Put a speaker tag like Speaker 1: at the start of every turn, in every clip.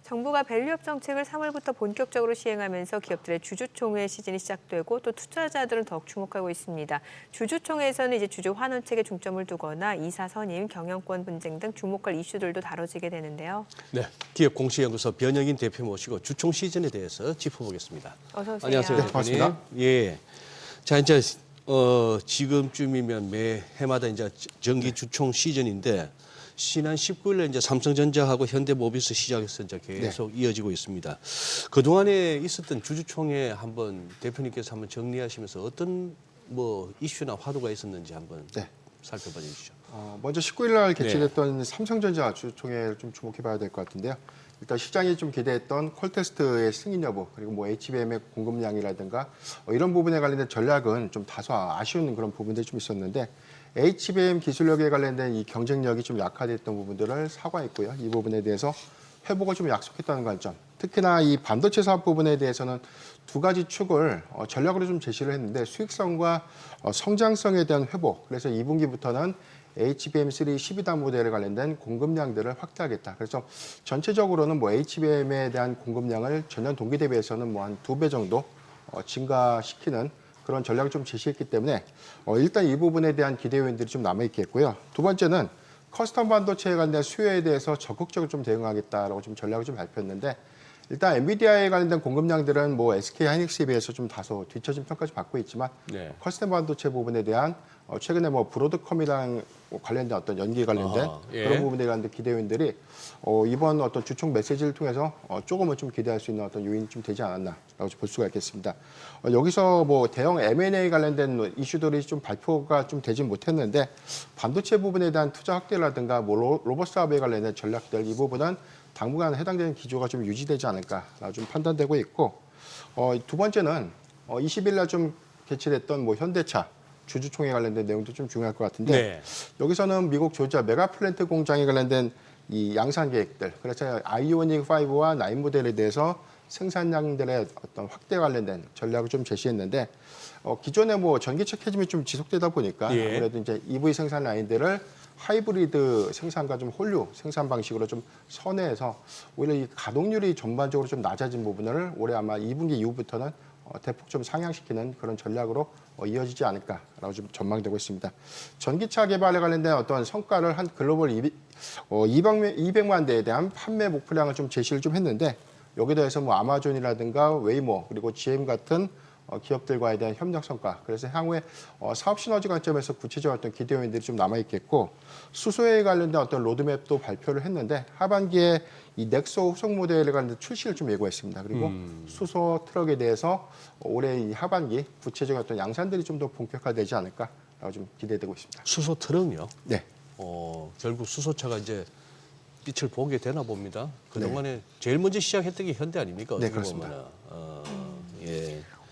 Speaker 1: 정부가 밸류업 정책을 3월부터 본격적으로 시행하면서 기업들의 주주총회 시즌이 시작되고 또 투자자들은 더욱 주목하고 있습니다. 주주총회에서는 이제 주주 환원책에 중점을 두거나 이사 선임, 경영권 분쟁 등 주목할 이슈들도 다뤄지게 되는데요.
Speaker 2: 네, 기업공시연구소 변영인 대표 모시고 주총 시즌에 대해서 짚어보겠습니다.
Speaker 1: 어서 오세요.
Speaker 2: 안녕하세요, 대표님.
Speaker 3: 반갑습니다.
Speaker 2: 예, 자 이제 지금쯤이면 매 해마다 이제 정기 주총 시즌인데. 지난 19일에 이제 삼성전자하고 현대모비스 시작해서 이제 계속 이어지고 있습니다. 그 동안에 있었던 주주총회 한번 대표님께서 한번 정리하시면서 어떤 뭐 이슈나 화두가 있었는지 한번 살펴봐 주시죠.
Speaker 3: 먼저 19일 날 개최됐던 삼성전자 주주총회를 좀 주목해봐야 될 것 같은데요. 일단 시장이 좀 기대했던 콜테스트의 승인 여부 그리고 뭐 HBM의 공급량이라든가 이런 부분에 관련된 전략은 좀 다소 아쉬운 그런 부분들이 좀 있었는데. HBM 기술력에 관련된 이 경쟁력이 좀 약화됐던 부분들을 사과했고요. 이 부분에 대해서 회복을 좀 약속했다는 관점. 특히나 이 반도체 사업 부분에 대해서는 두 가지 축을 전략으로 좀 제시를 했는데 수익성과 성장성에 대한 회복. 그래서 2분기부터는 HBM3 12단 모델에 관련된 공급량들을 확대하겠다. 그래서 전체적으로는 뭐 HBM에 대한 공급량을 전년 동기 대비해서는 뭐 한 2배 정도 증가시키는 그런 전략을 좀 제시했기 때문에 일단 이 부분에 대한 기대 요인들이 좀 남아있겠고요. 두 번째는 커스텀 반도체에 관련 수요에 대해서 적극적으로 좀 대응하겠다라고 좀 전략을 좀 발표했는데 일단 엔비디아에 관련된 공급량들은 뭐 SK 하이닉스에 비해서 좀 다소 뒤처진 평가를 받고 있지만 커스텀 반도체 부분에 대한 최근에 뭐 브로드컴이랑 관련된 어떤 연기 관련된 그런 부분에 관련된 기대 요인들이 이번 어떤 주총 메시지를 통해서 조금은 좀 기대할 수 있는 어떤 요인이 좀 되지 않았나라고 볼 수가 있겠습니다. 여기서 뭐 대형 M&A 관련된 이슈들이 좀 발표가 좀 되진 못했는데 반도체 부분에 대한 투자 확대라든가 뭐 로봇 사업에 관련된 전략들 이 부분은 당분간 해당되는 기조가 좀 유지되지 않을까라고 좀 판단되고 있고 두 번째는 20일 날 좀 개최됐던 뭐 현대차 주주총회 관련된 내용도 좀 중요할 것 같은데 여기서는 미국 조지아 메가플랜트 공장에 관련된 이 양산 계획들 그래서 아이오닉 5와 9 모델에 대해서 생산량들의 어떤 확대 관련된 전략을 좀 제시했는데 기존에 뭐 전기차 캐즘이 좀 지속되다 보니까 아무래도 이제 EV 생산 라인들을 하이브리드 생산과 좀 홀류 생산 방식으로 좀 선회해서 오히려 이 가동률이 전반적으로 좀 낮아진 부분을 올해 아마 2분기 이후부터는 대폭 좀 상향시키는 그런 전략으로 이어지지 않을까라고 좀 전망되고 있습니다. 전기차 개발에 관련된 어떤 성과를 한 글로벌 200만 대에 대한 판매 목표량을 좀 제시를 좀 했는데 여기에 대해서 뭐 아마존이라든가 웨이모 그리고 GM 같은 기업들과에 대한 협력 성과 그래서 향후에 사업 시너지 관점에서 구체적인 어떤 기대 요인들이 좀 남아 있겠고 수소에 관련된 어떤 로드맵도 발표를 했는데 하반기에 이 넥소 후속 모델에 관련된 출시를 좀 예고했습니다. 그리고 수소 트럭에 대해서 올해 이 하반기 구체적인 어떤 양산들이 좀 더 본격화되지 않을까라고 좀 기대되고 있습니다.
Speaker 2: 수소 트럭요?
Speaker 3: 네.
Speaker 2: 결국 수소차가 이제 빛을 보게 되나 봅니다. 그동안에 제일 먼저 시작했던 게 현대 아닙니까?
Speaker 3: 네, 그렇습니다.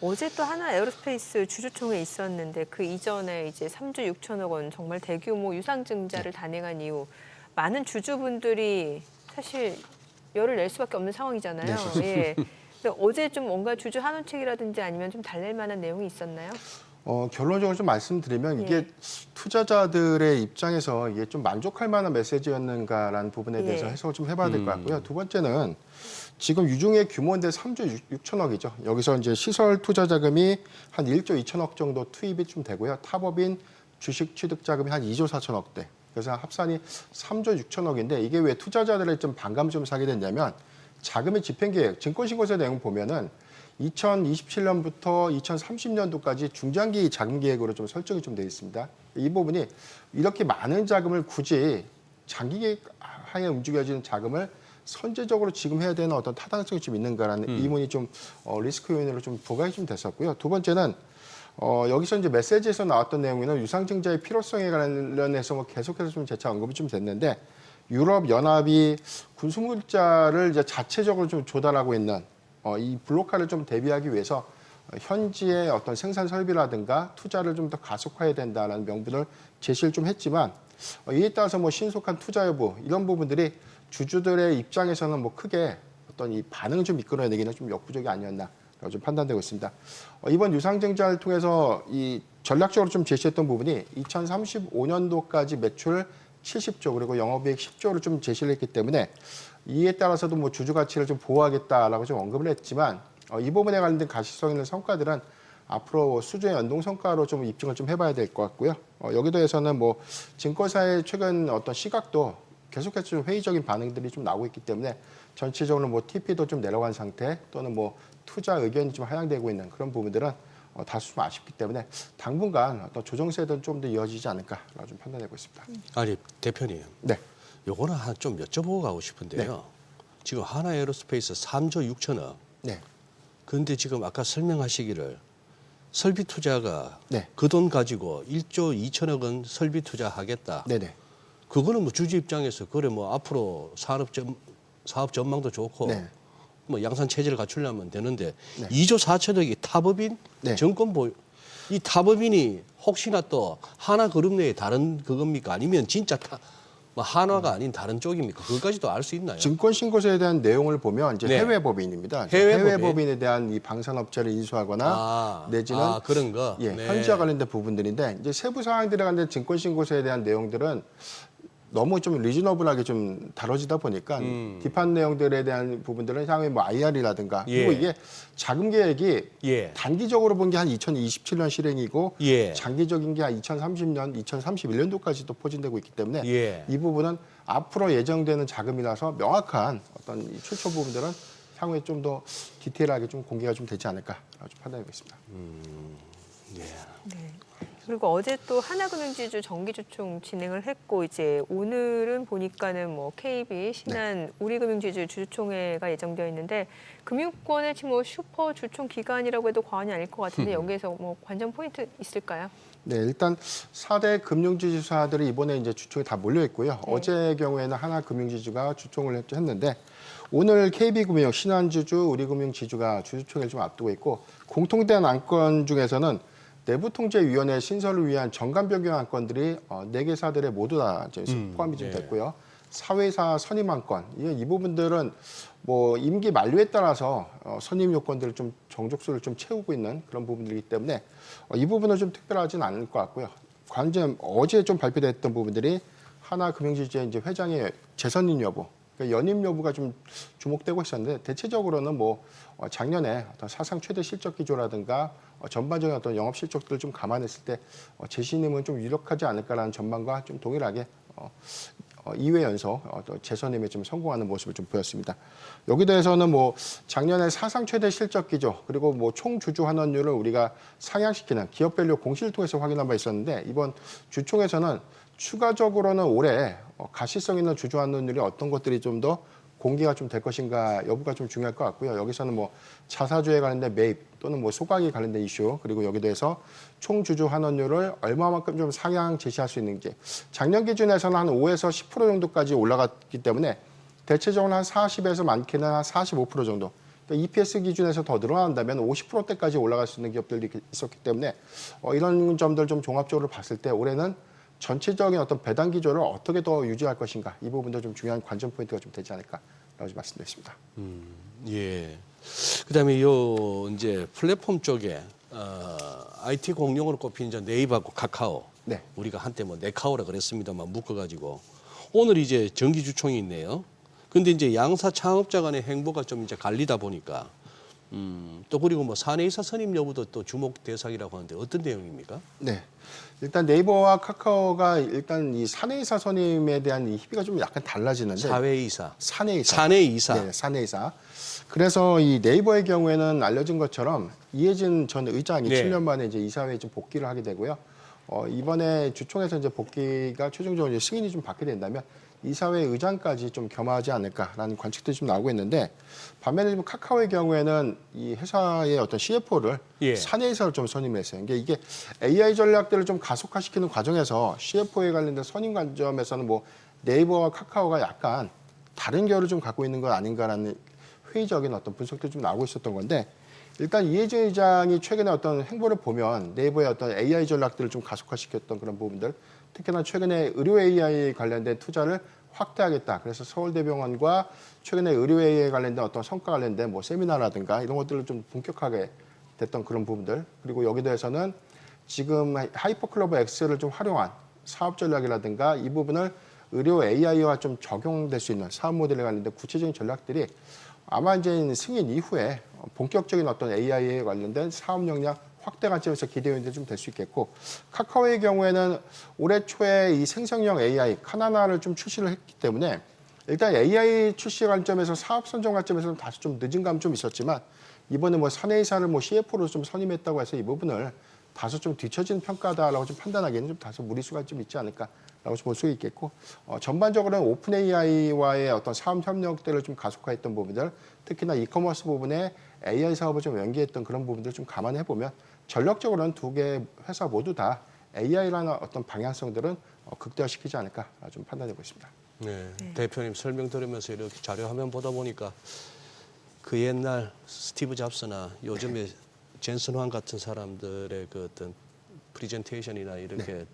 Speaker 1: 어제 또 하나 에어로스페이스 주주총회 있었는데 그 이전에 이제 3조 6천억 원 정말 대규모 유상증자를 단행한 이후 많은 주주분들이 사실 열을 낼 수밖에 없는 상황이잖아요. 근데 어제 좀 뭔가 주주 환원책이라든지 아니면 좀 달랠 만한 내용이 있었나요?
Speaker 3: 결론적으로 좀 말씀드리면 이게 투자자들의 입장에서 이게 좀 만족할 만한 메시지였는가라는 부분에 대해서 해석을 좀 해봐야 될 것 같고요. 두 번째는 지금 유중의 규모인데 3조 6천억이죠. 여기서 이제 시설 투자 자금이 한 1조 2천억 정도 투입이 좀 되고요. 타법인 주식 취득 자금이 한 2조 4천억대. 그래서 합산이 3조 6천억인데 이게 왜 투자자들의 좀 반감을 좀 사게 됐냐면 자금의 집행 계획, 증권신고서 내용 보면은 2027년부터 2030년도까지 중장기 자금 계획으로 좀 설정이 좀 되어 있습니다. 이 부분이 이렇게 많은 자금을 굳이 장기 계획 하에 움직여지는 자금을 선제적으로 지금 해야 되는 어떤 타당성이 좀 있는가라는 의문이 좀 리스크 요인으로 좀 부각이 좀 됐었고요. 두 번째는 여기서 이제 메시지에서 나왔던 내용에는 유상증자의 필요성에 관련해서 뭐 계속해서 좀 재차 언급이 좀 됐는데 유럽 연합이 군수물자를 이제 자체적으로 좀 조달하고 있는 이 블록화를 좀 대비하기 위해서 현지의 어떤 생산 설비라든가 투자를 좀 더 가속화해야 된다는 명분을 제시를 좀 했지만 이에 따라서 뭐 신속한 투자 여부 이런 부분들이 주주들의 입장에서는 뭐 크게 어떤 이 반응을 좀 이끌어내기는 좀 역부족이 아니었나라고 좀 판단되고 있습니다. 이번 유상증자를 통해서 이 전략적으로 좀 제시했던 부분이 2035년도까지 매출 70조 그리고 영업이익 10조를 좀 제시를 했기 때문에 이에 따라서도 뭐 주주 가치를 좀 보호하겠다라고 좀 언급을 했지만 이 부분에 관련된 가시성 있는 성과들은 앞으로 수주의 연동 성과로 좀 입증을 좀 해봐야 될 것 같고요. 여기 더해서는 뭐 증권사의 최근 어떤 시각도 계속해서 좀 회의적인 반응들이 좀 나오고 있기 때문에 전체적으로 뭐 TP도 좀 내려간 상태 또는 뭐 투자 의견이 좀 하향되고 있는 그런 부분들은 다소 좀 아쉽기 때문에 당분간 어떤 조정세는 좀 더 이어지지 않을까라고 좀 판단하고 있습니다.
Speaker 2: 아니 대표님,
Speaker 3: 네.
Speaker 2: 요거는 좀 여쭤보고 가고 싶은데요. 지금 하나에어로스페이스 3조 6천억.
Speaker 3: 네.
Speaker 2: 그런데 지금 아까 설명하시기를 설비 투자가
Speaker 3: 네.
Speaker 2: 그 돈 가지고 1조 2천억 원 설비 투자하겠다.
Speaker 3: 네네.
Speaker 2: 그거는 뭐 주주 입장에서 그래 뭐 앞으로 사업 전망도 좋고
Speaker 3: 네.
Speaker 2: 뭐 양산 체제를 갖추려면 되는데
Speaker 3: 네.
Speaker 2: 2조 4천억이 탑업인
Speaker 3: 네.
Speaker 2: 이 탑업인이 혹시나 또 하나그룹 내에 다른 그겁니까? 아니면 진짜 뭐 한화가 아닌 다른 쪽입니까? 그것까지도 알 수 있나요?
Speaker 3: 증권신고서에 대한 내용을 보면 이제
Speaker 2: 네.
Speaker 3: 해외 법인입니다.
Speaker 2: 해외
Speaker 3: 해외
Speaker 2: 법인?
Speaker 3: 법인에 대한 이 방산업체를 인수하거나 내지는
Speaker 2: 그런 거.
Speaker 3: 예,
Speaker 2: 네.
Speaker 3: 현지와 관련된 부분들인데 이제 세부 사항들에 관련된 증권신고서에 대한 내용들은 너무 좀 리즈너블하게 좀 다뤄지다 보니까 딥한 내용들에 대한 부분들은 향후에 뭐 IR이라든가 그리고
Speaker 2: 예.
Speaker 3: 이게 자금 계획이
Speaker 2: 예.
Speaker 3: 단기적으로 본 게 한 2027년 실행이고
Speaker 2: 예.
Speaker 3: 장기적인 게 한 2030년, 2031년도까지도 포진되고 있기 때문에
Speaker 2: 예.
Speaker 3: 이 부분은 앞으로 예정되는 자금이라서 명확한 어떤 이 출처 부분들은 향후에 좀 더 디테일하게 좀 공개가 좀 되지 않을까라고 좀 판단하고 있습니다.
Speaker 1: 네. 그리고 어제 또 하나금융지주 정기주총 진행을 했고 이제 오늘은 보니까는 뭐 KB, 신한, 우리금융지주 주주총회가 예정되어 있는데 금융권의 지금 뭐 슈퍼 주총 기간이라고 해도 과언이 아닐 것 같은데 여기에서 뭐 관전 포인트 있을까요?
Speaker 3: 네, 일단 4대 금융지주사들이 이번에 이제 주총에 다 몰려 있고요. 어제 경우에는 하나금융지주가 주총을 했는데 오늘 KB금융, 신한지주, 우리금융지주가 주주총회를 좀 앞두고 있고 공통된 안건 중에서는 내부통제위원회 신설을 위한 정관 변경 안건들이 4개 사들에 모두 다 이제 포함이 좀 됐고요. 사회사 선임 안건, 이 부분들은 뭐 임기 만료에 따라서 선임 요건들을 좀 정족수를 좀 채우고 있는 그런 부분들이기 때문에 이 부분은 좀 특별하지는 않을 것 같고요. 관전 어제 좀 발표됐던 부분들이 하나금융지주의 이제 회장의 재선임 여부, 그러니까 연임 여부가 좀 주목되고 있었는데 대체적으로는 뭐 작년에 어떤 사상 최대 실적 기조라든가 전반적인 어떤 영업 실적들을 좀 감안했을 때 재신임은 좀 유력하지 않을까라는 전망과 좀 동일하게 2회 연속 재선임에 좀 성공하는 모습을 좀 보였습니다. 여기 대해서는 뭐 작년에 사상 최대 실적 기조 그리고 뭐 총 주주 환원율을 우리가 상향시키는 기업밸류 공시를 통해서 확인한 바 있었는데 이번 주총에서는 추가적으로는 올해 가시성 있는 주주 환원율이 어떤 것들이 좀 더 공개가 좀 될 것인가 여부가 좀 중요할 것 같고요. 여기서는 뭐 자사주에 관련된 매입 또는 뭐 소각에 관련된 이슈 그리고 여기 대해서 총 주주 환원율을 얼마만큼 좀 상향 제시할 수 있는지 작년 기준에서는 한 5에서 10% 정도까지 올라갔기 때문에 대체적으로 한 40에서 많게는 한 45% 정도 그러니까 EPS 기준에서 더 늘어난다면 50%대까지 올라갈 수 있는 기업들이 있었기 때문에 이런 점들 좀 종합적으로 봤을 때 올해는 전체적인 어떤 배당 기조를 어떻게 더 유지할 것인가 이 부분도 좀 중요한 관전 포인트가 좀 되지 않을까라고 말씀드렸습니다.
Speaker 2: 예. 그다음에 요 이제 플랫폼 쪽에 IT 공룡으로 꼽힌 이제 네이버하고 카카오.
Speaker 3: 네.
Speaker 2: 우리가 한때 뭐 네카오라 그랬습니다만 묶어가지고 오늘 이제 정기주총이 있네요. 근데 이제 양사 창업자 간의 행보가 좀 이제 갈리다 보니까 또 그리고 뭐 사내이사 선임 여부도 또 주목 대상이라고 하는데 어떤 내용입니까?
Speaker 3: 네. 일단 네이버와 카카오가 일단 이 사내이사 선임에 대한 이 희비가 좀 약간 달라지는데
Speaker 2: 사회이사.
Speaker 3: 사내이사.
Speaker 2: 사내이사.
Speaker 3: 네, 사내이사. 그래서 이 네이버의 경우에는 알려진 것처럼 이해진 전 의장이
Speaker 2: 네.
Speaker 3: 7년 만에 이제 이사회에 좀 복귀를 하게 되고요. 이번에 주총에서 이제 복귀가 최종적으로 이제 승인이 좀 받게 된다면 이사회 의장까지 좀 겸하지 않을까라는 관측들이 좀 나오고 있는데 반면에 지금 카카오의 경우에는 이 회사의 어떤 CFO를
Speaker 2: 예.
Speaker 3: 사내이사로 좀 선임했어요. 그러니까 이게 AI 전략들을 좀 가속화시키는 과정에서 CFO에 관련된 선임 관점에서는 뭐 네이버와 카카오가 약간 다른 결을 좀 갖고 있는 건 아닌가라는 회의적인 어떤 분석도 좀 나오고 있었던 건데 일단 이해진 의장이 최근에 어떤 행보를 보면 네이버의 어떤 AI 전략들을 좀 가속화시켰던 그런 부분들 특히나 최근에 의료 AI 관련된 투자를 확대하겠다. 그래서 서울대병원과 최근에 의료 AI에 관련된 어떤 성과 관련된 뭐 세미나라든가 이런 것들을 좀 본격하게 됐던 그런 부분들. 그리고 여기 대해서는 지금 하이퍼클러버 X를 좀 활용한 사업 전략이라든가 이 부분을 의료 AI와 좀 적용될 수 있는 사업 모델에 관련된 구체적인 전략들이 아마 이제 승인 이후에 본격적인 어떤 AI에 관련된 사업 역량 확대 관점에서 기대요인들이 좀 될 수 있겠고, 카카오의 경우에는 올해 초에 이 생성형 AI 카나나를 좀 출시를 했기 때문에 일단 AI 출시 관점에서 사업 선정 관점에서는 다소 좀 늦은 감이 좀 있었지만, 이번에 뭐 사내이사를 뭐 CFO로 좀 선임했다고 해서 이 부분을 다소 좀 뒤처진 평가다라고 좀 판단하기에는 좀 다소 무리수가 좀 있지 않을까라고 볼 수 있겠고, 전반적으로는 오픈 AI와의 어떤 사업 협력들을 좀 가속화했던 부분들, 특히나 이커머스 부분에 AI 사업을 좀 연계했던 그런 부분들을 좀 감안해 보면 전력적으로는 두 개 회사 모두 다 AI라는 어떤 방향성들은 극대화시키지 않을까 좀 판단하고 있습니다.
Speaker 2: 네. 대표님 설명 들으면서 이렇게 자료 화면 보다 보니까 그 옛날 스티브 잡스나 요즘에 젠슨 황 같은 사람들의 그 어떤 프리젠테이션이나 이렇게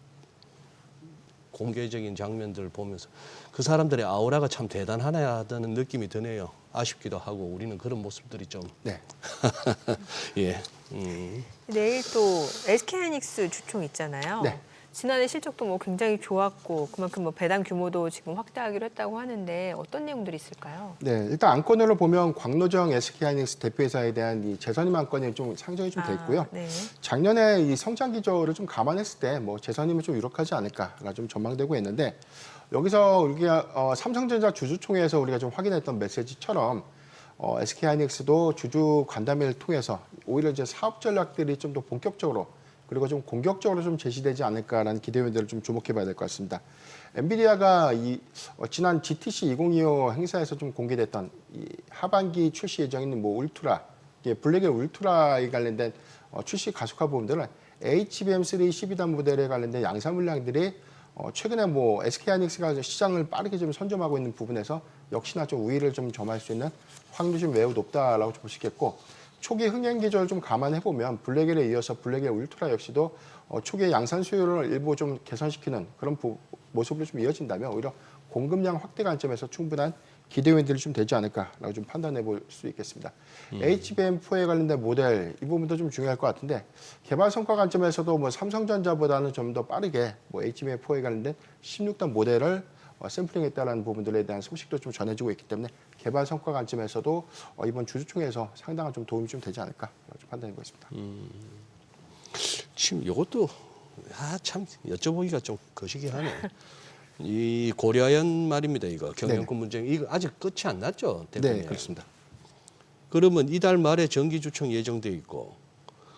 Speaker 2: 공개적인 장면들을 보면서 그 사람들의 아우라가 참 대단하다는 느낌이 드네요. 아쉽기도 하고 우리는 그런 모습들이 좀
Speaker 3: 네.
Speaker 2: 예.
Speaker 1: 내일 또 SK하이닉스 주총 있잖아요.
Speaker 3: 네.
Speaker 1: 지난해 실적도 뭐 굉장히 좋았고 그만큼 뭐 배당 규모도 지금 확대하기로 했다고 하는데 어떤 내용들이 있을까요?
Speaker 3: 네, 일단 안건으로 보면 광노정 SK하이닉스 대표이사에 대한 이 재선임 안건이 좀 상정이 좀 돼 있고요.
Speaker 1: 네.
Speaker 3: 작년에 이 성장 기조를 좀 감안했을 때 뭐 재선임이 좀 유력하지 않을까가 좀 전망되고 있는데, 여기서 우리가 삼성전자 주주총회에서 우리가 좀 확인했던 메시지처럼 SK하이닉스도 주주 간담회를 통해서 오히려 이제 사업 전략들이 좀 더 본격적으로 그리고 좀 공격적으로 좀 제시되지 않을까라는 기대요인들을 좀 주목해봐야 될 것 같습니다. 엔비디아가 지난 GTC 2025 행사에서 좀 공개됐던 이 하반기 출시 예정인 뭐 울트라, 블랙의 울트라에 관련된 출시 가속화 부분들은 HBM3 12단 모델에 관련된 양산 물량들이 최근에 뭐 SK하이닉스가 시장을 빠르게 좀 선점하고 있는 부분에서 역시나 좀 우위를 좀 점할 수 있는 확률이 좀 매우 높다라고 볼 수 있겠고, 초기 흥행 기조를 좀 감안해 보면 블랙에 이어서 블랙의 울트라 역시도 초기 양산 수요를 일부 좀 개선시키는 그런 모습으로 좀 이어진다면 오히려 공급량 확대 관점에서 충분한 기대 요인들이 좀 되지 않을까라고 좀 판단해 볼 수 있겠습니다. HBM4에 관련된 모델 이 부분도 좀 중요할 것 같은데, 개발 성과 관점에서도 뭐 삼성전자보다는 좀 더 빠르게 뭐 HBM4에 관련된 16단 모델을 샘플링했다는 부분들에 대한 소식도 좀 전해지고 있기 때문에 개발 성과 관점에서도 이번 주주총회에서 상당한 좀 도움이 좀 되지 않을까 좀 판단해 보겠습니다.
Speaker 2: 지금 이것도 참 여쭤보기가 좀 거시기하네. 이 고려아연 말입니다. 이거 경영권 문제 이거 아직 끝이 안 났죠, 대표님?
Speaker 3: 네, 그렇습니다.
Speaker 2: 그러면 이달 말에 정기주총 예정돼 있고,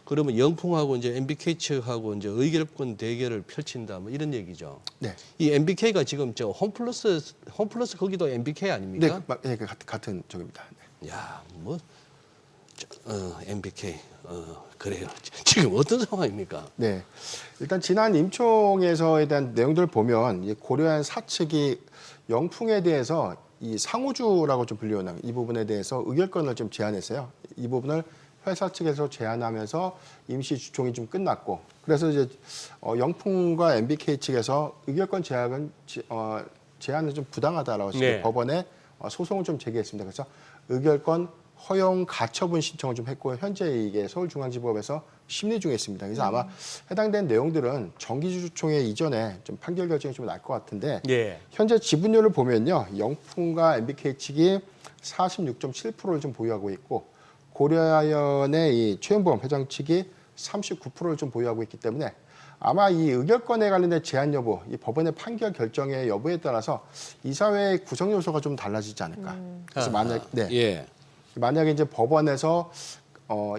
Speaker 2: 그러면 영풍하고 이제 MBK 측하고 이제 의결권 대결을 펼친다, 뭐 이런 얘기죠.
Speaker 3: 네,
Speaker 2: 이 MBK가 지금 저 홈플러스 거기도 MBK 아닙니까?
Speaker 3: 네, 같은 쪽입니다. 네.
Speaker 2: 야, 뭐 MBK 그래요. 지금 어떤 상황입니까?
Speaker 3: 네, 일단 지난 임총에서에 대한 내용들을 보면 이 고려한 사측이 영풍에 대해서 이 상호주라고 좀 불리우는 이 부분에 대해서 의결권을 좀 제안했어요. 이 부분을 회사 측에서 제안하면서 임시 주총이 좀 끝났고, 그래서 이제 영풍과 MBK 측에서 의결권 제안은 좀 부당하다라고 해서
Speaker 2: 네.
Speaker 3: 법원에 소송을 좀 제기했습니다. 그래서 의결권 허용 가처분 신청을 좀 했고, 현재 이게 서울중앙지법에서 심리 중에 있습니다. 그래서 아마 해당된 내용들은 정기주총회 이전에 좀 판결 결정이 좀 날 것 같은데,
Speaker 2: 예.
Speaker 3: 현재 지분율을 보면요, 영풍과 MBK 측이 46.7%를 좀 보유하고 있고, 고려아연의 이 최은범 회장 측이 39%를 좀 보유하고 있기 때문에 아마 이 의결권에 관련된 제한 여부, 이 법원의 판결 결정의 여부에 따라서 이사회의 구성 요소가 좀 달라지지 않을까. 그래서 만약에 이제 법원에서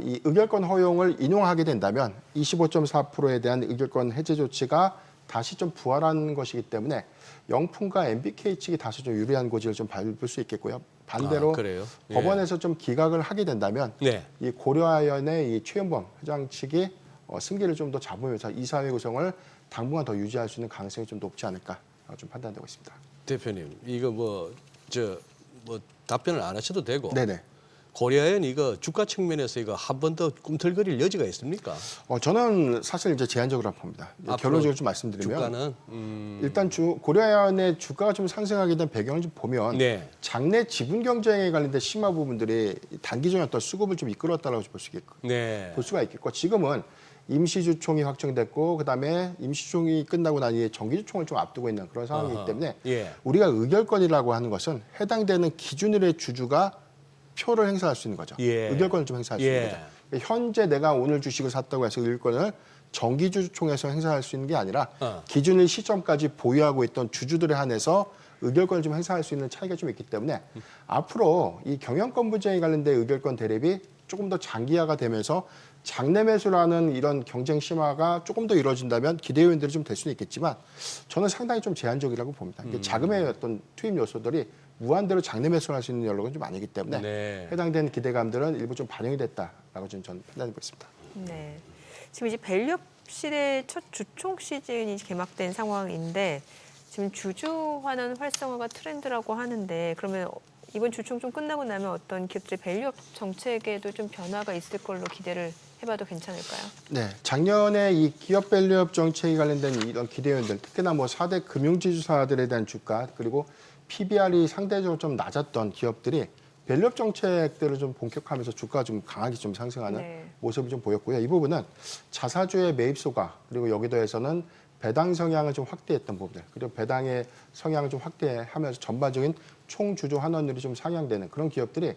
Speaker 3: 이 의결권 허용을 인용하게 된다면 25.4%에 대한 의결권 해제 조치가 다시 좀 부활하는 것이기 때문에 영풍과 MBK 측이 다소 좀 유리한 고지를 좀 밟을 수 있겠고요. 반대로
Speaker 2: 그래요? 예.
Speaker 3: 법원에서 좀 기각을 하게 된다면
Speaker 2: 네.
Speaker 3: 이 고려아연의 이 최은범 회장 측이 승기를 좀 더 잡으면서 이사회 구성을 당분간 더 유지할 수 있는 가능성이 좀 높지 않을까 좀 판단되고 있습니다.
Speaker 2: 대표님, 이거 뭐 답변을 안 하셔도 되고,
Speaker 3: 네네.
Speaker 2: 고려아연 이거 주가 측면에서 이거 한 번 더 꿈틀거릴 여지가 있습니까?
Speaker 3: 저는 사실 이제 제한적으로 봅니다. 결론적으로 좀 말씀드리면
Speaker 2: 주가는
Speaker 3: 일단 고려아연의 주가가 좀 상승하게 된 배경을 좀 보면
Speaker 2: 네.
Speaker 3: 장내 지분 경쟁에 관련된 심화 부분들이 단기적인 어떤 수급을 좀 이끌었다라고 볼 수가 있겠고,
Speaker 2: 네.
Speaker 3: 볼 수가 있겠고, 지금은 임시주총이 확정됐고 그다음에 임시주총이 끝나고 난 이후에 정기주총을 좀 앞두고 있는 그런 상황이기
Speaker 2: 아하.
Speaker 3: 때문에
Speaker 2: 예.
Speaker 3: 우리가 의결권이라고 하는 것은 해당되는 기준일의 주주가 표를 행사할 수 있는 거죠.
Speaker 2: 예.
Speaker 3: 의결권을 좀 행사할 수 있는
Speaker 2: 예.
Speaker 3: 거죠. 현재 내가 오늘 주식을 샀다고 해서 의결권을 정기주총에서 행사할 수 있는 게 아니라 기준일 시점까지 보유하고 있던 주주들에 한해서 의결권을 좀 행사할 수 있는 차이가 좀 있기 때문에 앞으로 이 경영권 분쟁에 관련된 의결권 대립이 조금 더 장기화가 되면서 장내 매수라는 이런 경쟁 심화가 조금 더 이루어진다면 기대 요인들이 좀 될 수는 있겠지만 저는 상당히 좀 제한적이라고 봅니다. 이게 자금의 어떤 투입 요소들이 무한대로 장내 매수를 할 수 있는 여력은 좀 아니기 때문에
Speaker 2: 네.
Speaker 3: 해당되는 기대감들은 일부 좀 반영이 됐다라고 저는 판단하고 있습니다.
Speaker 1: 네. 지금 이제 밸류업실의 첫 주총 시즌이 개막된 상황인데 지금 주주 환원 활성화가 트렌드라고 하는데 그러면 이번 주총 좀 끝나고 나면 어떤 기업들의 밸류업 정책에도 좀 변화가 있을 걸로 기대를 해봐도 괜찮을까요?
Speaker 3: 네, 작년에 이 기업 밸류업 정책에 관련된 이런 기대 요인들, 특히나 뭐 4대 금융지주사들에 대한 주가 그리고 PBR이 상대적으로 좀 낮았던 기업들이 밸류업 정책들을 좀 본격화하면서 주가가 좀 강하게 좀 상승하는
Speaker 1: 네.
Speaker 3: 모습이 좀 보였고요. 이 부분은 자사주의 매입소가 그리고 여기 더해서는 배당 성향을 좀 확대했던 부분들 그리고 배당의 성향을 좀 확대하면서 전반적인 총 주주 환원율이 좀 상향되는 그런 기업들이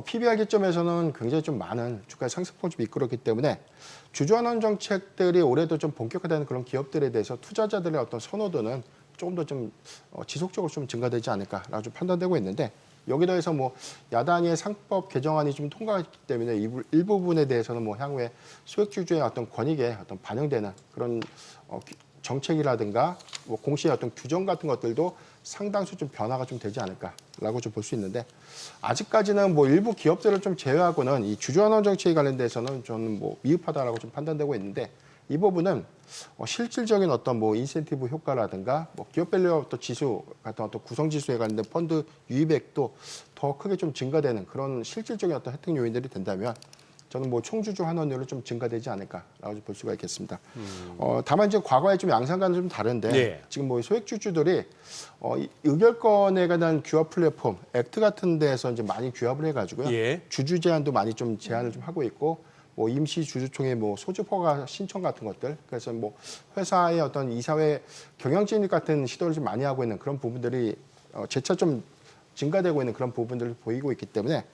Speaker 3: PBR 기점에서는 굉장히 좀 많은 주가의 상승폭을 좀 이끌었기 때문에 주주 환원 정책들이 올해도 좀 본격화되는 그런 기업들에 대해서 투자자들의 어떤 선호도는 조금 더 좀 지속적으로 좀 증가되지 않을까라고 좀 판단되고 있는데 여기 더해서 뭐 야당의 상법 개정안이 좀 통과했기 때문에 일부분에 대해서는 뭐 향후에 소액주주의 어떤 권익에 어떤 반영되는 그런 정책이라든가 뭐 공시의 어떤 규정 같은 것들도 상당수 좀 변화가 좀 되지 않을까라고 좀 볼 수 있는데 아직까지는 뭐 일부 기업들을 좀 제외하고는 이 주주환원 정책에 관련돼서는 저는 뭐 미흡하다라고 좀 판단되고 있는데 이 부분은 실질적인 어떤 뭐 인센티브 효과라든가 뭐 기업 밸류업 또 지수 같은 어떤 구성 지수에 관련된 펀드 유입액도 더 크게 좀 증가되는 그런 실질적인 어떤 혜택 요인들이 된다면 저는 뭐 총주주 환원율은 좀 증가되지 않을까라고 볼 수가 있겠습니다. 다만 이제 과거에 좀 양상과는 좀 다른데
Speaker 2: 네.
Speaker 3: 지금 뭐 소액주주들이 이 의결권에 관한 규합 플랫폼 액트 같은 데에서 이제 많이 규합을 해가지고요.
Speaker 2: 예.
Speaker 3: 주주 제한도 많이 좀 제한을 좀 하고 있고 뭐 임시 주주총회 뭐 소집 허가 신청 같은 것들 그래서 뭐 회사의 어떤 이사회 경영 진입 같은 시도를 좀 많이 하고 있는 그런 부분들이 재차 좀 증가되고 있는 그런 부분들을 보이고 있기 때문에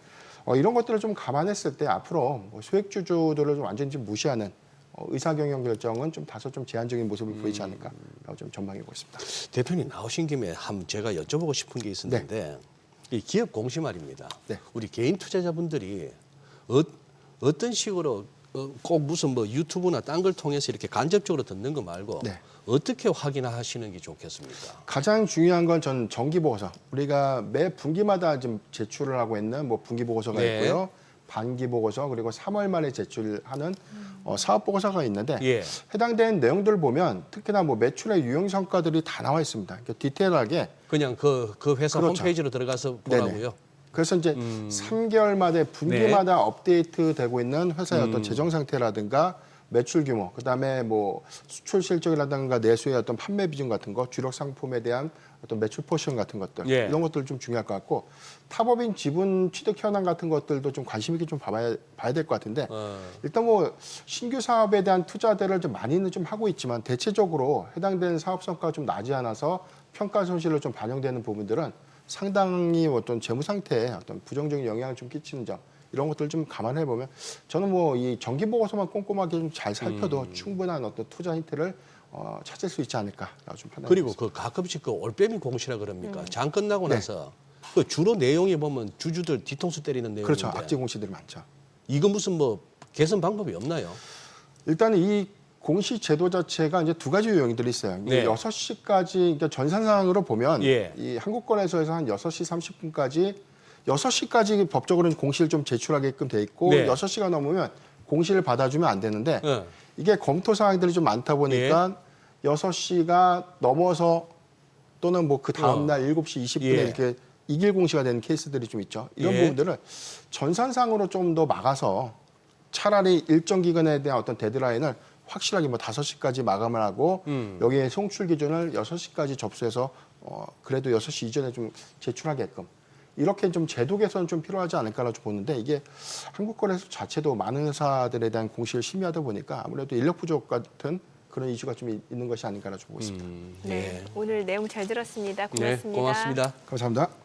Speaker 3: 이런 것들을 좀 감안했을 때 앞으로 뭐 소액주주들을 좀 완전히 좀 무시하는 의사경영 결정은 좀 다소 좀 제한적인 모습을 보이지 않을까라고 좀 전망해 보고 있습니다.
Speaker 2: 대표님 나오신 김에 한번 제가 여쭤보고 싶은 게 있었는데 이 기업 공시 말입니다.
Speaker 3: 네.
Speaker 2: 우리 개인 투자자분들이 어떤 식으로 꼭 무슨 뭐 유튜브나 딴 걸 통해서 이렇게 간접적으로 듣는 거 말고
Speaker 3: 네.
Speaker 2: 어떻게 확인하시는 게 좋겠습니까?
Speaker 3: 가장 중요한 건 전 정기 보고서. 우리가 매 분기마다 지금 제출을 하고 있는 뭐 분기 보고서가
Speaker 2: 네.
Speaker 3: 있고요. 반기 보고서 그리고 3월 말에 제출하는 사업 보고서가 있는데
Speaker 2: 예.
Speaker 3: 해당되는 내용들을 보면 특히나 뭐 매출의 유형 성과들이 다 나와 있습니다. 그러니까 디테일하게
Speaker 2: 그냥 그 회사
Speaker 3: 그렇죠.
Speaker 2: 홈페이지로 들어가서
Speaker 3: 네네.
Speaker 2: 보라고요.
Speaker 3: 그래서 이제 3개월마다 분기마다 업데이트되고 있는 회사의 어떤 재정 상태라든가 매출 규모, 그다음에 뭐 수출 실적이라든가 내수의 어떤 판매 비중 같은 거, 주력 상품에 대한 어떤 매출 포션 같은 것들
Speaker 2: 예.
Speaker 3: 이런 것들 좀 중요할 것 같고 타법인 지분 취득 현황 같은 것들도 좀 관심 있게 좀 봐야 될 것 같은데 일단 뭐 신규 사업에 대한 투자들을 좀 많이는 좀 하고 있지만 대체적으로 해당되는 사업 성과가 좀 나지 않아서 평가 손실로 좀 반영되는 부분들은 상당히 어떤 재무 상태에 어떤 부정적인 영향을 좀 끼치는 점 이런 것들을 좀 감안해 보면 저는 뭐 이 정기 보고서만 꼼꼼하게 좀 잘 살펴도 충분한 어떤 투자 힌트를 찾을 수 있지 않을까라고 좀 판단합니다.
Speaker 2: 그리고 그 가끔씩 그 올빼미 공시라 그럽니까? 장 끝나고
Speaker 3: 네.
Speaker 2: 나서 그 주로 내용이 보면 주주들 뒤통수 때리는 내용인데
Speaker 3: 그렇죠. 악재 공시들이 많죠.
Speaker 2: 이거 무슨 뭐 개선 방법이 없나요?
Speaker 3: 일단 이 공시 제도 자체가 이제 두 가지 요인들이 있어요.
Speaker 2: 네.
Speaker 3: 6시까지 그러니까 전산상으로 보면
Speaker 2: 예.
Speaker 3: 이 한국거래소에서 한 6시 30분까지 6시까지 법적으로는 공시를 좀 제출하게끔 돼 있고
Speaker 2: 네.
Speaker 3: 6시가 넘으면 공시를 받아주면 안 되는데
Speaker 2: 예.
Speaker 3: 이게 검토 사항들이 좀 많다 보니까 6시가 넘어서 또는 뭐 그 다음 날 7시 20분에
Speaker 2: 예.
Speaker 3: 이렇게 이길 공시가 되는 케이스들이 좀 있죠. 이런
Speaker 2: 예.
Speaker 3: 부분들을 전산상으로 좀 더 막아서 차라리 일정 기간에 대한 어떤 데드라인을 확실하게 뭐 5시까지 마감을 하고 여기에 송출 기준을 6시까지 접수해서 그래도 6시 이전에 좀 제출하게끔 이렇게 좀 제도 개선 좀 필요하지 않을까라고 보는데 이게 한국거래소 자체도 많은 회사들에 대한 공시를 심의하다 보니까 아무래도 인력 부족 같은 그런 이슈가 좀 있는 것이 아닌가라고 보고 있습니다.
Speaker 1: 네, 오늘 내용 잘 들었습니다.
Speaker 2: 네,
Speaker 1: 고맙습니다.
Speaker 2: 고맙습니다.
Speaker 3: 감사합니다.